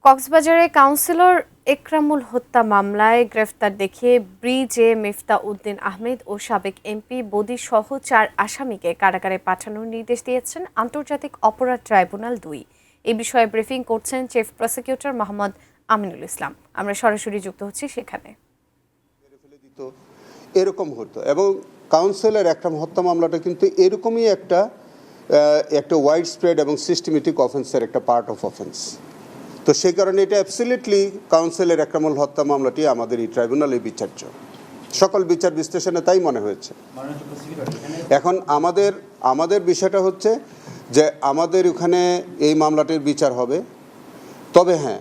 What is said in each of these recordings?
কক্সবাজারে কাউন্সিলর একরামুল হত্যা মামলায় গ্রেফতার দেখিয়ে ব্রিজে মিফতা উদ্দিন আহমেদ ও সাবেক এমপি বদি সহ 4 আসামিকে কারাগারে পাঠানোর নির্দেশ দিয়েছেন আন্তর্জাতিক অপরাধ ট্রাইব্যুনাল 2। এই বিষয়ে ব্রিফিং করছেন চিফ প্রসিকিউটর মোহাম্মদ আমিনুল ইসলাম। আমরা সরাসরি যুক্ত হচ্ছি সেখানে। এরকম হতো এবং কাউন্সিলর একরাম হত্যা মামলাটা কিন্তু এরকমই একটা ওয়াইড স্প্রেড এবং সিস্টেমেটিক অফেন্সের একটা পার্ট অফ অফেন্স। তো সেই কারণে এটা অ্যাবসলিউটলি কাউন্সিলর একরামুল হত্যা মামলাটি আমাদের এই ট্রাইব্যুনালে বিচার্য। সকল বিচার বিশ্লেষণে তাই মনে হয়েছে। এখন আমাদের বিষয়টা হচ্ছে যে আমাদের ওখানে এই মামলাটির বিচার হবে, তবে হ্যাঁ,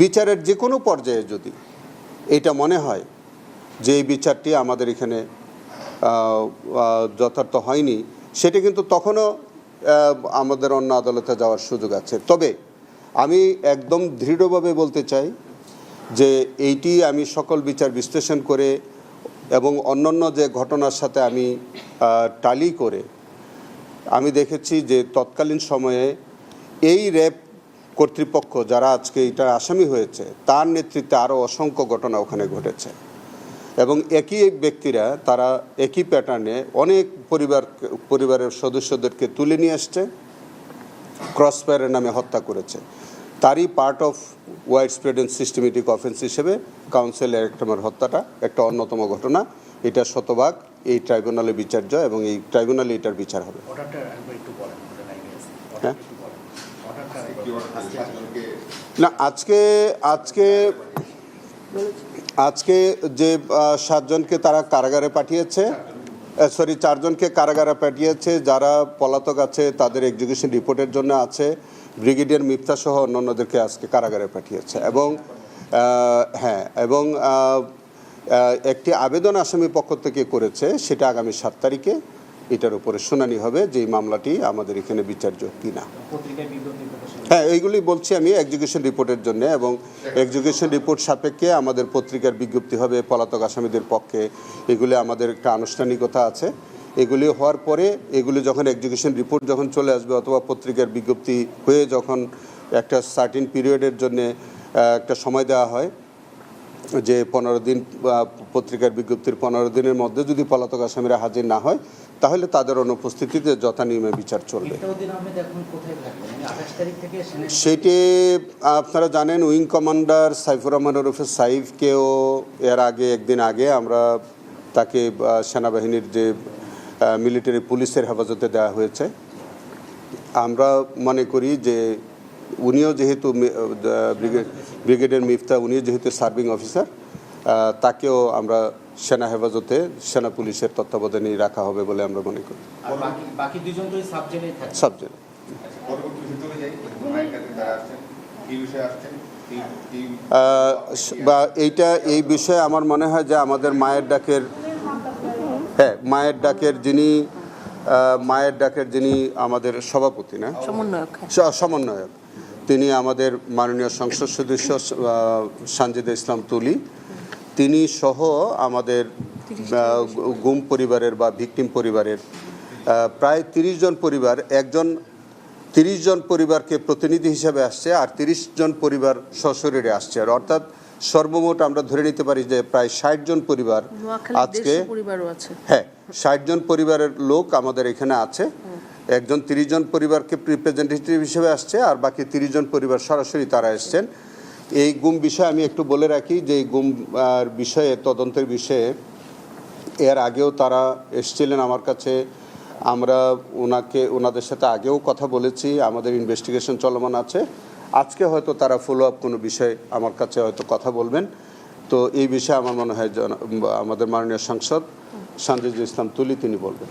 বিচারের যে কোনো পর্যায়ে যদি এটা মনে হয় যে এই বিচারটি আমাদের এখানে যথার্থ হয়নি, সেটা কিন্তু তখনও আমাদের অন্য আদালতে যাওয়ার সুযোগ আছে। তবে আমি একদম দৃঢ়ভাবে বলতে চাই যে এইটি আমি সকল বিচার বিশ্লেষণ করে এবং অন্যান্য যে ঘটনার সাথে আমি টালি করে আমি দেখেছি যে তৎকালীন সময়ে এই র্যাব কর্তৃপক্ষ যারা আজকে এটা আসামি হয়েছে তার নেতৃত্বে আরও অসংখ্য ঘটনা ওখানে ঘটেছে এবং একই ব্যক্তিরা তারা একই প্যাটার্নে অনেক পরিবারের সদস্যদেরকে তুলে নিয়ে আসছে, ক্রসফায়ারের নামে হত্যা করেছে। তারই part of wide spread and systematic offence হিসেবে কাউন্সিলর একরামের হত্যাটা একটা অন্যতম ঘটনা। এটা শতভাগ এই ট্রাইব্যুনালে বিচার্য এবং এই ট্রাইব্যুনালে এটার বিচার হবে। হ্যাঁ না, আজকে যে 7 জনকে তারা কারাগারে পাঠিয়েছে, 4 জনকে কারাগারে পাঠিয়েছে, যারা পলাতক আছে তাদের এক্সিকিউশন রিপোর্টের জন্য আছে। ব্রিগেডিয়ার মিফতা সহ অন্যান্যদেরকে আজকে কারাগারে পাঠিয়েছে এবং একটি আবেদন আসামি পক্ষ থেকে করেছে, সেটা আগামী 7 তারিখে এটার উপরে শুনানি হবে যে এই মামলাটি আমাদের এখানে বিচার্য কিনা। হ্যাঁ, এইগুলি বলছি আমি এক্সিকিউশন রিপোর্টের জন্য, এবং এক্সিকিউশন রিপোর্ট সাপেক্ষে আমাদের পত্রিকার বিজ্ঞপ্তি হবে পলাতক আসামিদের পক্ষে। এগুলি আমাদের একটা আনুষ্ঠানিকতা আছে। এগুলি হওয়ার পরে এগুলি যখন এক্সিকিউশন রিপোর্ট যখন চলে আসবে অথবা পত্রিকার বিজ্ঞপ্তি হয়ে যখন একটা সার্টিন পিরিয়ডের জন্যে একটা সময় দেওয়া হয় যে 15 দিন, পত্রিকার বিজ্ঞপ্তির 15 দিনের মধ্যে যদি পলাতক আসামিরা হাজির না হয় তাহলে তাদের অনুপস্থিতিতে যথানিয়মে বিচার চলবে। সেটি আপনারা জানেন, উইং কমান্ডার সাইফুর রহমান ওরফে সাইফকেও এর আগে একদিন আগে আমরা তাকে সেনাবাহিনীর যে মিলিটারি পুলিশের হেফাজতে দেওয়া হয়েছে। আমরা মনে করি যে উনিও যেহেতু ব্রিগেডিয়ার মিফতা, উনিও যেহেতু সার্ভিং অফিসার, তাকেও আমরা সেনা হেফাজতে সেনা পুলিশের তত্ত্বাবধানে রাখা হবে বলে আমরা মনে করি। সাবজেক্ট বা এই বিষয়ে আমার মনে হয় যে আমাদের মায়ের ডাকের যিনি আমাদের সভাপতি না সমন্বয়ক, তিনি আমাদের মাননীয় সংসদ সদস্য সানজিদা ইসলাম তুলি, তিনি সহ আমাদের গুম পরিবারের বা ভিকটিম পরিবারের প্রায় 30 জন পরিবার, 30 জন পরিবারকে প্রতিনিধি হিসেবে আসছে আর 30 জন পরিবার সশরীরে আসছে। আর অর্থাৎ সর্বমোট আমরা ধরে নিতে পারি যে প্রায় 60 জন পরিবার আজকে, হ্যাঁ 60 জন পরিবারের লোক আমাদের এখানে আছে। একজন 30 জন পরিবারকে রিপ্রেজেন্টেটিভ হিসেবে আসছে আর বাকি 30 জন পরিবার সরাসরি তারা এসছেন। এই গুম বিষয়ে আমি একটু বলে রাখি যে এই গুম বিষয়ে তদন্তের বিষয়ে এর আগেও তারা এসেছিলেন আমার কাছে। আমরা ওনাদের সাথে আগেও কথা বলেছি, আমাদের ইনভেস্টিগেশন চলমান আছে। আজকে হয়তো তারা ফলো আপ কোনো বিষয়ে আমার কাছে হয়তো কথা বলবেন। তো এই বিষয়ে আমার মনে হয় আমাদের মাননীয় সাংসদ সানজিদা ইসলাম তুলি তিনি বলবেন।